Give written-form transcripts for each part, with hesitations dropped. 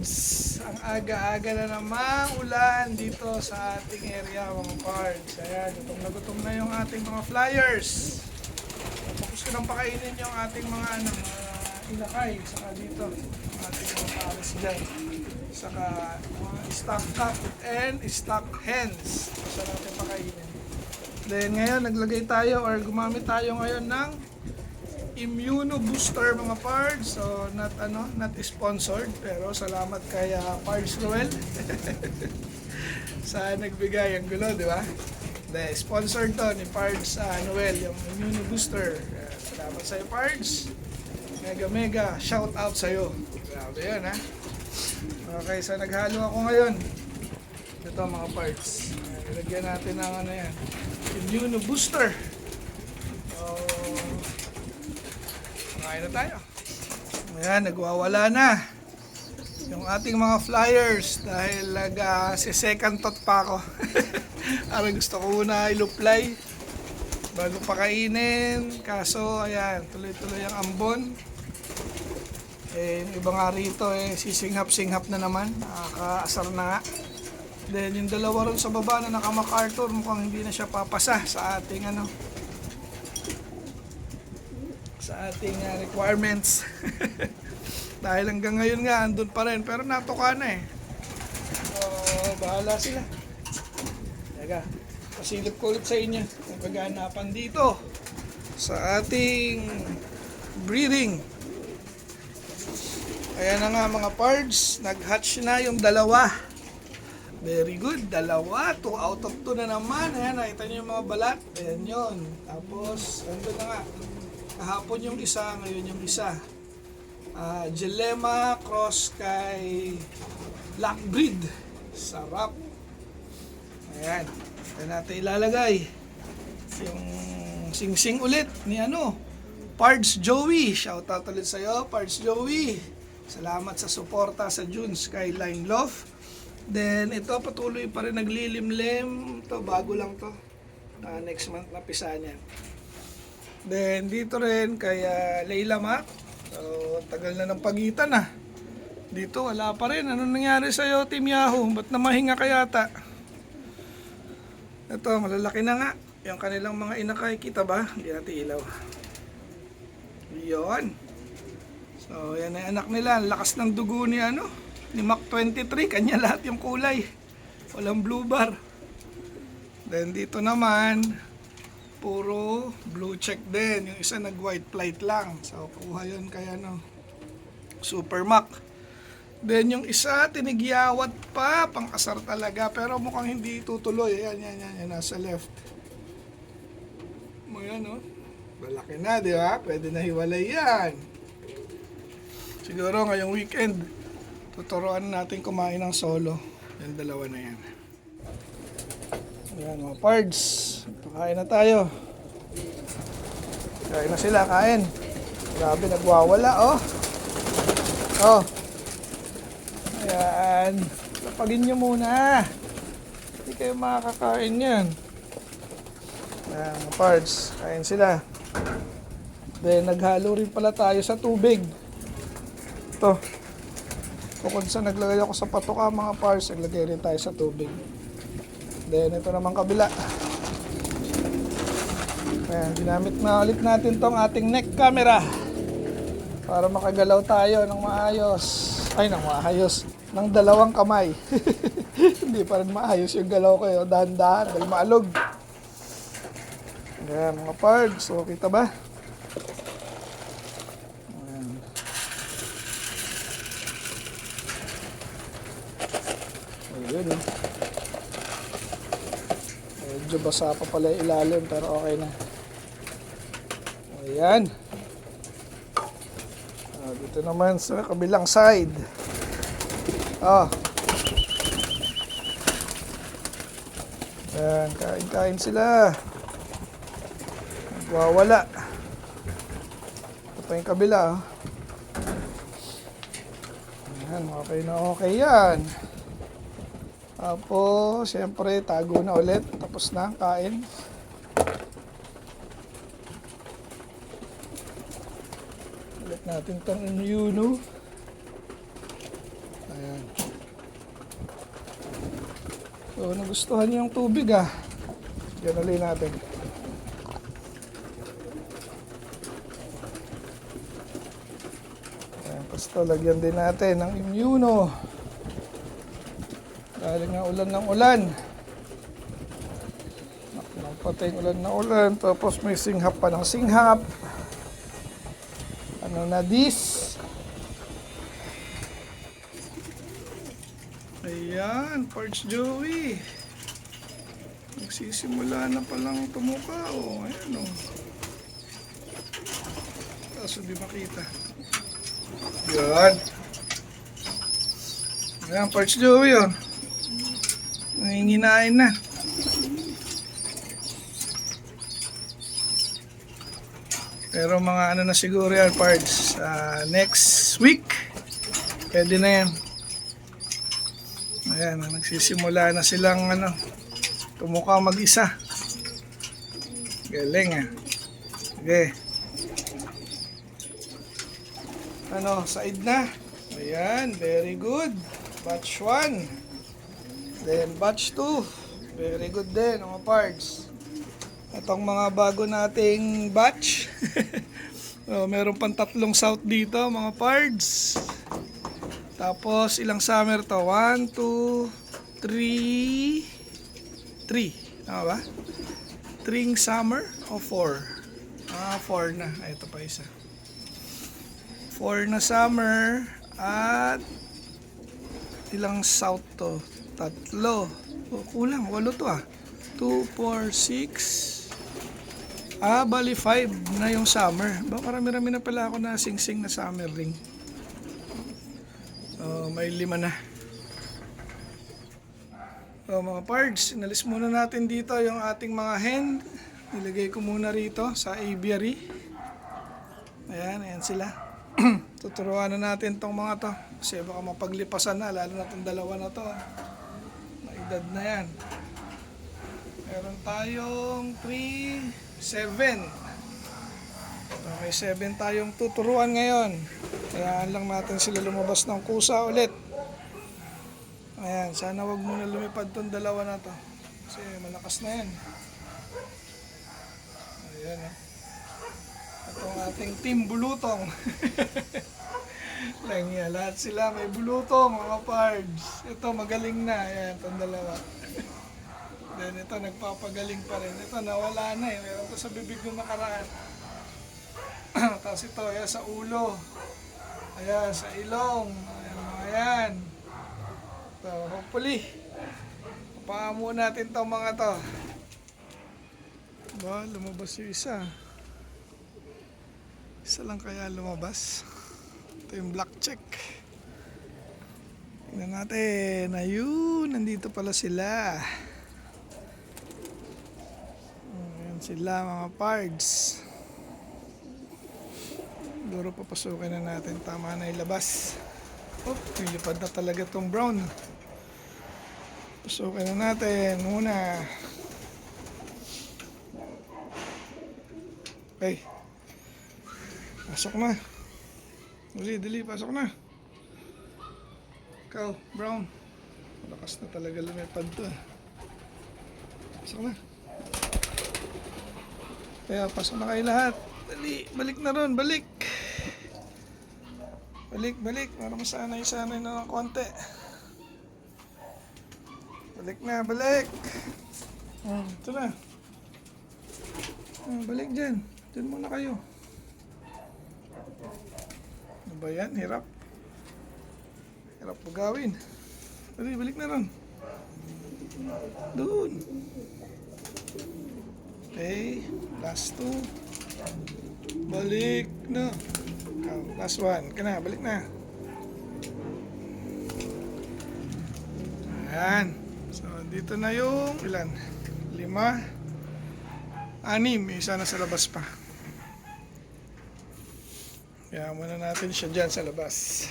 pards, ang aga-aga na namang ulan dito sa ating area mga pards. Ayan, gutom na yung ating mga flyers. Tapos ko nang pakainin yung ating mga, mga inakay. Saka dito, ang ating mga pares dyan. Saka mga stock cock and stock hens. Basta natin pakainin. Then ngayon, naglagay tayo or gumamit tayo ngayon ng Immuno Booster mga pards. So not sponsored pero salamat kay Pards Roel sa nagbigay ang gulo, di ba? De sponsored to ni Pards Noel yung Immuno Booster. Salamat sa iyo Pards. Mega shout out sa iyo. Grabe 'yan ha. Okay, so naghalo ako ngayon. Ito mga pards. Ilagyan natin ng ano yan. Immuno Booster. So kain na tayo. Ayan, nagwawala na yung ating mga flyers dahil second thought pa ako. Parang gusto ko muna iluplay bago pakainin. Kaso, ayan, tuloy-tuloy ang ambon. Yung iba nga rito, sisinghap-singhap na naman. Nakakaasar na nga. Then, yung dalawa ron sa baba na naka-MacArthur, mukhang hindi na siya papasa sa ating sa ating requirements. Dahil hanggang ngayon nga andun pa rin pero natuka na so bahala sila. Teka, pasilip ko ulit sa inyo ang kaganapan dito sa ating breeding. Ayan na nga mga pards, nag-hatch na yung dalawa. Very good, dalawa, 2 out of 2 na naman. Ayan, nakita nyo yung mga balat. Ayan yun. Tapos andun na nga, kahapon yung isa, ngayon yung isa. Gelema cross kay Black Breed. Sarap. Ayan. Ayan natin ilalagay. Yung sing-sing ulit ni Pards Joey. Shoutout ulit sa'yo, Pards Joey. Salamat sa suporta sa June Skyline Loft. Then ito patuloy pa rin naglilimlim. Ito bago lang to. Next month na pisa niyan. Then dito rin kay Leila Mac. So tagal na ng pagitan Dito wala pa rin. Ano nangyari sa iyo Team Yahoo? Ba't namahinga ka yata? Ito malalaki na nga. Yung kanilang mga inakay. Kita ba? Hindi natin ilaw. Yun. So yan ang anak nila. Lakas ng dugo ni ni Mac 23. Kanya lahat yung kulay. Walang blue bar. Then dito naman puro blue check din. Yung isa nag white flight lang. So kuha yun kaya Super Mac. Then yung isa tinigyawat pa. Pang-asar talaga. Pero mukhang hindi tutuloy. Yan. Nasa left. Ayan malaki na, di ba? Pwede na hiwalay yan. Siguro ngayong weekend tuturuan natin kumain ng solo. Yung dalawa na yan. Ayan mga pards. Kain na tayo. Kain na sila, kain. Grabe, nagwawala, Oh. Ayan. Lapagin nyo muna. Hindi kayo makakakain yan. Ayan, mga pards. Kain sila. Then, naghalo rin pala tayo sa tubig. Ito. Bukod sa naglagay ako sa patoka, mga pards, naglagay rin tayo sa tubig. Then, ito naman kabila. Ayan, ginamit na ulit natin tong ating neck camera para makagalaw tayo ng maayos. Ay, ng maayos. Ng dalawang kamay. Hindi pa rin maayos yung galaw kayo. Dahan-dahan, dahil maalog. Ayan, mga pards. So, kita ba? Ayan. Ayun, medyo basa pa pala yung ilalim pero okay na. Ayan. Dito naman sa kabilang side. Ayan, kain-kain sila. Nagwawala. Ito pa yung kabila. Ayan, okay yan. Tapos, siyempre, tago na ulit. Tapos na, kain. Ulit natin itong Immuno. Ayan. So, nagustuhan niyo yung tubig ah. Yan ulit natin. Ayan, basta lagyan din natin ng immuno. Dahil nga ulan ng ulan. Patay ulan na ulan. Tapos may singhap pa ng singhap. Ano na this? Ayan, Parts Joey. Nagsisimula na palang tumuka. O, ayan o. Kaso di makita. Yan. Ayan, Parts Joey o. Nanginginain na. Pero mga ano na siguro yan, Parts. Next week, pwede na yan. Ayan, nagsisimula na silang ano, tumuka mag-isa. Galing ah. Okay. Ano, side na. Ayan, very good. Batch 1. Then batch 2. Very good din, mga parts. Itong mga bago nating batch. Meron pang 3 south dito, mga parts. Tapos ilang summer to? 1, 2, 3. 3. Tama ba? 3 summer o 4? 4 na. Ay, ito pa isa. 4 na summer. At ilang south to? 3. Kulang. 8 to ah. 2, 4, 6. Bali 5 na yung summer. Marami-rami na pala ako na sing-sing na summer ring. May 5 na. Mga parts, inalis muna natin dito yung ating mga hen. Nilagay ko muna rito sa aviary. Ayan sila. Tuturuan na natin tong mga to. Kasi baka mapaglipasan na, lalo na tong dalawa na to. Maedad na yan. Meron tayong 3, 7. May 7 tayong tuturuan ngayon. Kayaan lang natin sila lumabas ng kusa ulit. Ayan, sana wag muna lumipad tong dalawa na to. Kasi malakas na yan. Ayan o. Itong ating team bulutong. Lang yan, lahat sila may bulutong, mga pards. Ito magaling na, ayan, itong dalawa. Then ito nagpapagaling pa rin. Ito nawala na eh, meron to sa bibig ng nakaraan. Tapos ito, ayan sa ulo. Ayan, sa ilong. Ayan, ayan. So, hopefully, papaamo natin itong mga to. Ba, lumabas yung isa. Isa lang kaya lumabas. Ito yung black check. Tingnan natin. Ayun, nandito pala sila. Ayan sila mga pards. Siguro papasukin na natin. Tama na ilabas. Nilipad na talaga tong brown. Pasukin na natin muna. Okay. Pasok na. Dali, pasok na. Ikaw, brown. Malakas na talaga lumipad to. Pasok na. Kaya pasok na kayo lahat. Dali, balik na ron, balik. Balik. Para masanay na ng konti. Balik. Ito na. Balik dyan. Dyan muna kayo. Ano ba yan? Hirap po gawin. Dali, balik na ron. Doon. Okay. Last 2. Balik na. Last 1. Kana, balik na. Ayan. So, dito na yung ilan? 5. 6. Isa na sa labas pa. Kaya muna natin siya dyan sa labas.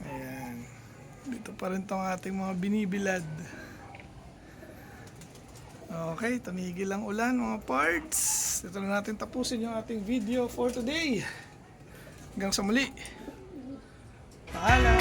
Ayan. Dito pa rin tong ating mga binibilad. Okay, tumigil ang ulan mga parts. Dito na natin tapusin yung ating video for today. Hanggang sa muli. Paalam!